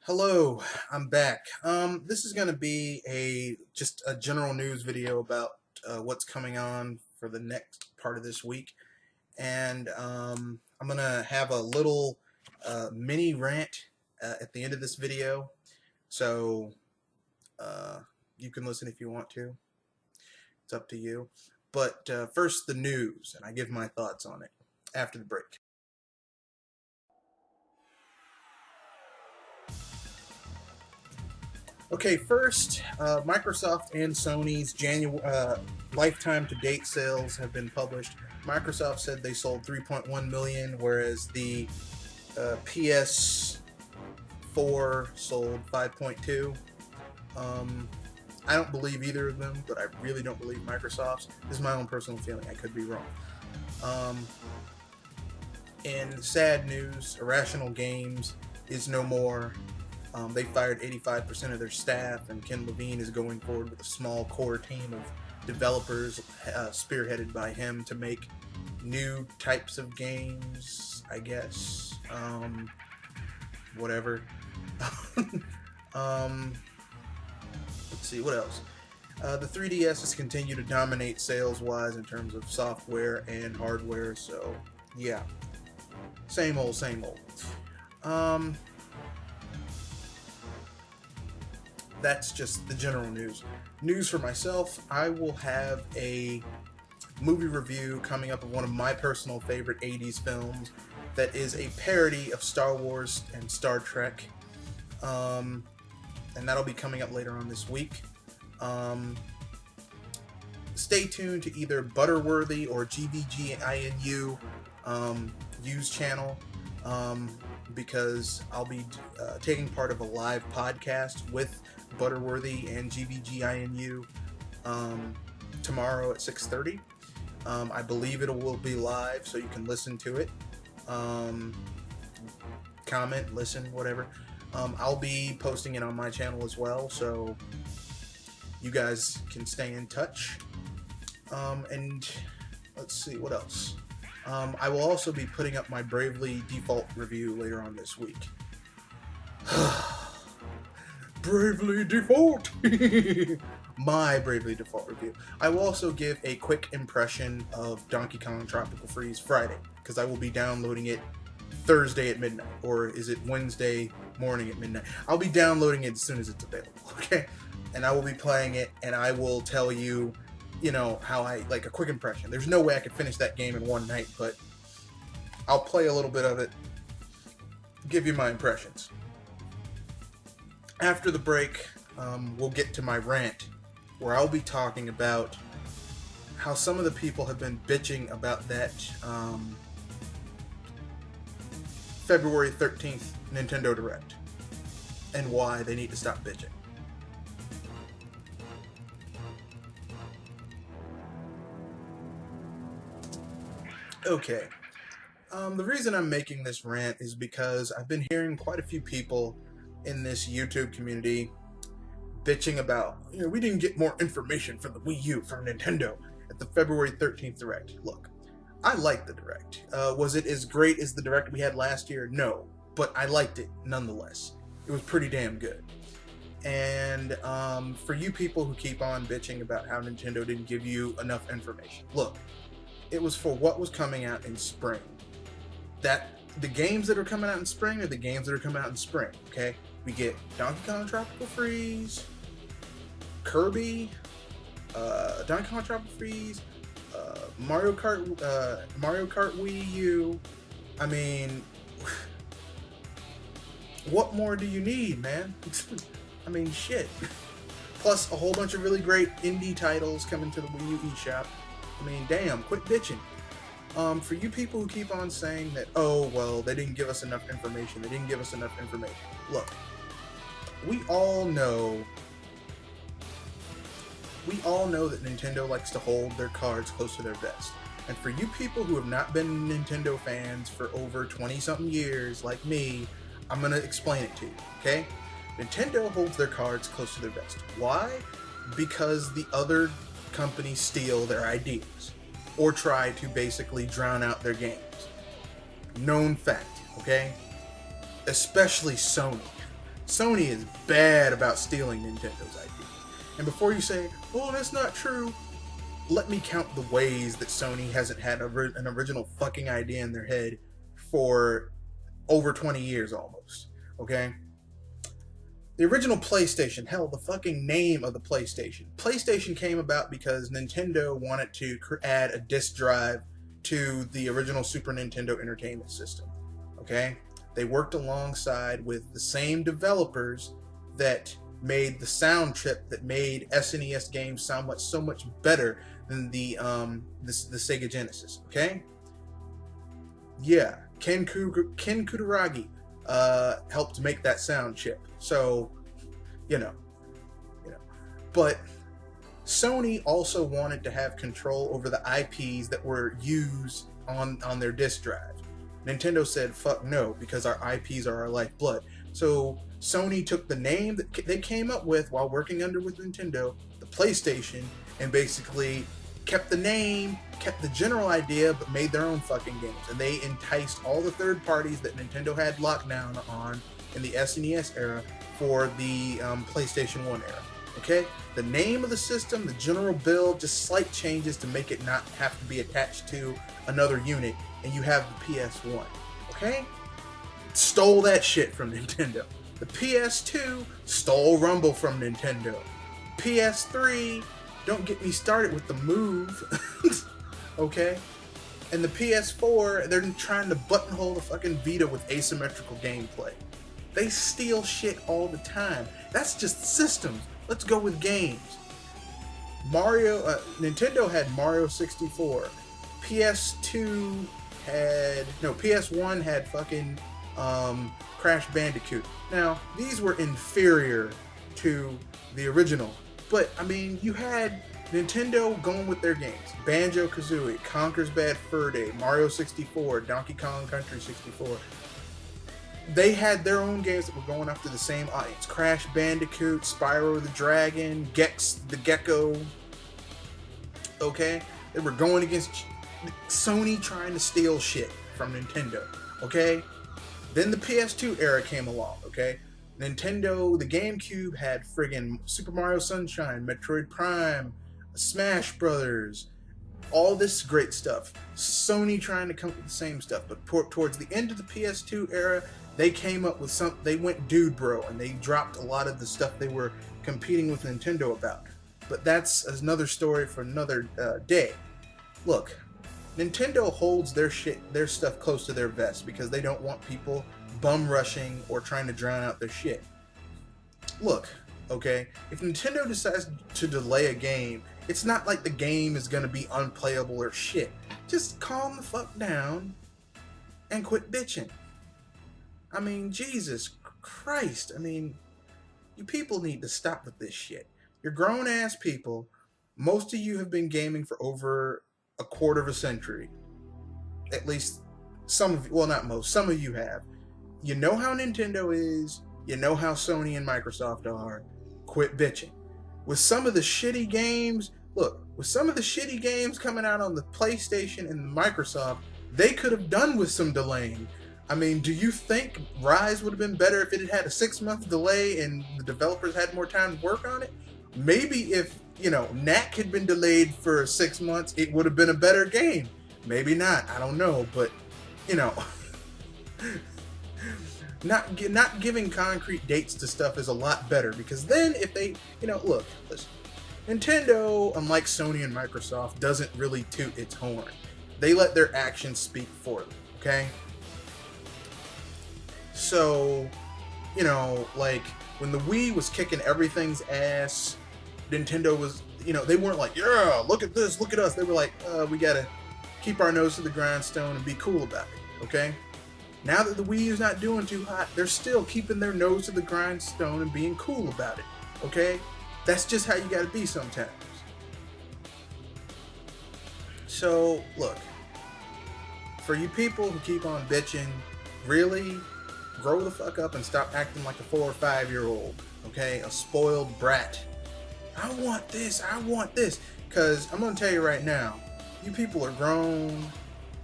Hello, I'm back. This is going to be just a general news video about what's coming on for the next part of this week, and I'm going to have a little mini rant at the end of this video, so you can listen if you want to. It's up to you. But first, the news, and I give my thoughts on it after the break. Okay, first, Microsoft and Sony's lifetime to date sales have been published. Microsoft said they sold 3.1 million, whereas the PS4 sold 5.2. I don't believe either of them, but I really don't believe Microsoft's. This is my own personal feeling. I could be wrong. In sad news, Irrational Games is no more. They fired 85% of their staff, and Ken Levine is going forward with a small core team of developers spearheaded by him to make new types of games, I guess. Whatever. Let's see, what else? The 3DS has continued to dominate sales-wise in terms of software and hardware, so yeah. Same old, same old. That's just the general news. News for myself, I will have a movie review coming up of one of my personal favorite 80s films that is a parody of Star Wars and Star Trek. And that'll be coming up later on this week. Stay tuned to either Butterworthy or GVGINU Use channel. Because I'll be taking part of a live podcast with Butterworthy and GVGINU tomorrow at 6:30. I believe it will be live, so you can listen to it. Comment, listen, whatever. I'll be posting it on my channel as well, so you guys can stay in touch. And let's see, what else? I will also be putting up my Bravely Default review later on this week. Bravely Default! My Bravely Default review. I will also give a quick impression of Donkey Kong Tropical Freeze Friday, because I will be downloading it Thursday at midnight, or is it Wednesday morning at midnight? I'll be downloading it as soon as it's available, okay? And I will be playing it, and I will tell you, how I, like, a quick impression. There's no way I could finish that game in one night, but I'll play a little bit of it, give you my impressions. After the break, we'll get to my rant, where I'll be talking about how some of the people have been bitching about that February 13th Nintendo Direct, and why they need to stop bitching. Okay, the reason I'm making this rant is because I've been hearing quite a few people in this YouTube community bitching about, we didn't get more information for the Wii U from Nintendo at the February 13th Direct. Look, I liked the Direct. Was it as great as the Direct we had last year? No, but I liked it nonetheless. It was pretty damn good. And for you people who keep on bitching about how Nintendo didn't give you enough information, look, it was for what was coming out in spring. The games that are coming out in spring are the games that are coming out in spring, okay? We get Donkey Kong Tropical Freeze, Kirby, Donkey Kong Tropical Freeze, Mario Kart Wii U. I mean, what more do you need, man? I mean, shit. Plus a whole bunch of really great indie titles coming to the Wii U eShop. I mean, damn, quit bitching. For you people who keep on saying that, oh, well, they didn't give us enough information, look, we all know that Nintendo likes to hold their cards close to their vest. And for you people who have not been Nintendo fans for over 20-something years, like me, I'm going to explain it to you, okay? Nintendo holds their cards close to their vest. Why? Because the other companies steal their ideas, or try to basically drown out their games. Known fact, okay? Especially Sony. Sony is bad about stealing Nintendo's IP. And before you say, "Oh, that's not true," let me count the ways that Sony hasn't had an original fucking idea in their head for over 20 years almost. Okay? The original PlayStation, hell, the fucking name of the PlayStation. PlayStation came about because Nintendo wanted to add a disc drive to the original Super Nintendo Entertainment System. Okay? They worked alongside with the same developers that made the sound chip that made SNES games sound so much better than the Sega Genesis. Okay? Yeah, Ken Kutaragi helped make that sound chip. So, you know. But Sony also wanted to have control over the IPs that were used on their disc drive. Nintendo said, fuck no, because our IPs are our lifeblood. So Sony took the name that they came up with while working with Nintendo, the PlayStation, and basically kept the name, kept the general idea, but made their own fucking games. And they enticed all the third parties that Nintendo had locked down on in the SNES era for the PlayStation 1 era. Okay? The name of the system, the general build, just slight changes to make it not have to be attached to another unit, and you have the PS1. Okay? Stole that shit from Nintendo. The PS2 stole Rumble from Nintendo. PS3, don't get me started with the Move. Okay? And the PS4, they're trying to buttonhole the fucking Vita with asymmetrical gameplay. They steal shit all the time. That's just systems. Let's go with games. Nintendo had Mario 64. PS1 had fucking Crash Bandicoot. Now, these were inferior to the original. But, I mean, you had Nintendo going with their games. Banjo-Kazooie, Conker's Bad Fur Day, Mario 64, Donkey Kong Country 64. They had their own games that were going after the same audience. Crash Bandicoot, Spyro the Dragon, Gex the Gecko. Okay? They were going against Sony trying to steal shit from Nintendo. Okay? Then the PS2 era came along. Okay? Nintendo, the GameCube had friggin' Super Mario Sunshine, Metroid Prime, Smash Brothers, all this great stuff. Sony trying to come up with the same stuff. But towards the end of the PS2 era, they came up with they went dude bro, and they dropped a lot of the stuff they were competing with Nintendo about. But that's another story for another day. Look, Nintendo holds their stuff close to their vest because they don't want people bum rushing or trying to drown out their shit. Look, okay, if Nintendo decides to delay a game, it's not like the game is gonna be unplayable or shit. Just calm the fuck down and quit bitching. I mean, Jesus Christ. I mean, you people need to stop with this shit. You're grown-ass people. Most of you have been gaming for over a quarter of a century. At least some of you, well, not most, some of you have. You know how Nintendo is. You know how Sony and Microsoft are. Quit bitching. With some of the shitty games, look, with some of the shitty games coming out on the PlayStation and Microsoft, they could have done with some delaying. I mean, do you think Rise would have been better if it had a 6-month delay and the developers had more time to work on it? Maybe if, Knack had been delayed for 6 months, it would have been a better game. Maybe not. I don't know. But, not giving concrete dates to stuff is a lot better, because then if they, look, listen, Nintendo, unlike Sony and Microsoft, doesn't really toot its horn. They let their actions speak for them, okay? So, like, when the Wii was kicking everything's ass, Nintendo was, they weren't like, yeah, look at this, look at us. They were like, we gotta keep our nose to the grindstone and be cool about it, okay? Now that the Wii U's not doing too hot, they're still keeping their nose to the grindstone and being cool about it, okay? That's just how you gotta be sometimes. So, look, for you people who keep on bitching, really grow the fuck up and stop acting like a 4 or 5-year-old, okay? A spoiled brat. I want this, because I'm gonna tell you right now, you people are grown,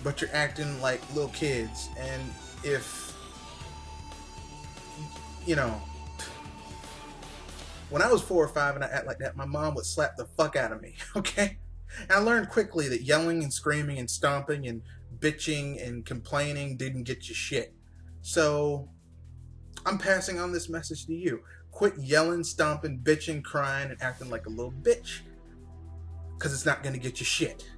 but you're acting like little kids. And if When I was 4 or 5 and I act like that, my mom would slap the fuck out of me, okay? And I learned quickly that yelling and screaming and stomping and bitching and complaining didn't get you shit. So I'm passing on this message to you. Quit yelling, stomping, bitching, crying, and acting like a little bitch. Because it's not going to get you shit.